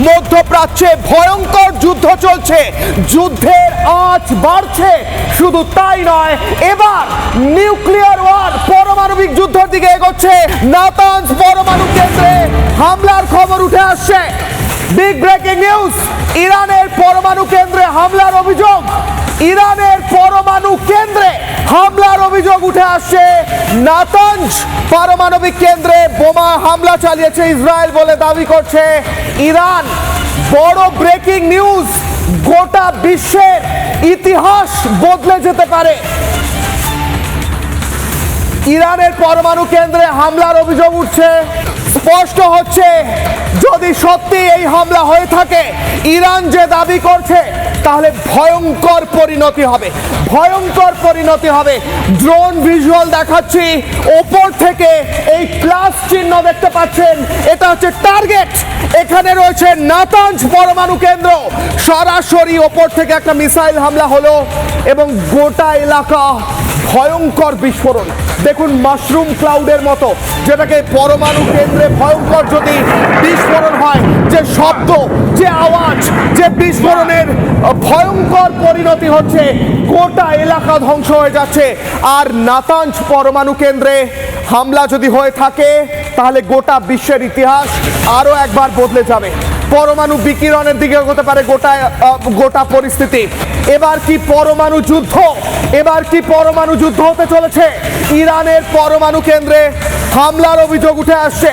মধ্যপ্রাচ্যে ভয়ঙ্কর যুদ্ধ চলছে, যুদ্ধের আঁচ বাড়ছে। শুধু তাই নয়, এবার নিউক্লিয়ার ওয়ার, পারমাণবিক যুদ্ধের দিকে এগোচ্ছে। নাতানজ পরমাণু কেন্দ্রে হামলার খবর উঠে আসছে। বিগ ব্রেকিং নিউজ, ইরানের পরমাণু কেন্দ্রে হামলার অভিযোগ। ইরানের পরমাণু কেন্দ্রে হামলার অভিযোগ উঠে আসছে। নাতানজ পারমাণবিক কেন্দ্রে বোমা হামলা চালিয়েছে ইসরায়েল বলে দাবি করছে ইরান। বড় ব্রেকিং নিউজ, গোটা বিশ্বের ইতিহাস বদলে যেতে পারে। ইরানের পরমাণু কেন্দ্রে হামলার অভিযোগ উঠছে। স্পষ্ট হচ্ছে, যদি সত্যি এই হামলা হয়ে থাকে, ইরান যে দাবি করছে, তাহলে ভয়ঙ্কর পরিণতি হবে, ভয়ঙ্কর পরিণতি হবে। ড্রোন ভিজুয়াল দেখাচ্ছি, ওপর থেকে এই প্লাস চিহ্ন দেখতে পাচ্ছেন, এটা হচ্ছে টার্গেট। এখানে রয়েছে নাতানজ পরমাণু কেন্দ্র। সরাসরি ওপর থেকে একটা মিসাইল হামলা হলো এবং গোটা এলাকা ভয়ঙ্কর বিস্ফোরণ। দেখুন, মাশরুম ক্লাউডের মতো, যেটাকে পরমাণু কেন্দ্রে ভয়ঙ্কর যদি বিস্ফোরণ হয়, যে শব্দ, যে আওয়াজ, যে বিস্ফোরণের ভয়ঙ্কর পরিণতি হচ্ছে, গোটা এলাকা ধ্বংস হয়ে যাচ্ছে। আর নাতানজ পরমাণু কেন্দ্রে হামলা যদি হয়ে থাকে, তাহলে গোটা বিশ্বের ইতিহাস আরো একবার বদলে যাবে। পরমাণু বিকিরণের দিকে হতে পারে গোটা পরিস্থিতি। এবার কি পরমাণু যুদ্ধ, এবার কি পরমাণু যুদ্ধ হতে চলেছে? ইরানের পরমাণু কেন্দ্রে হামলার অভিযোগ উঠে আসছে।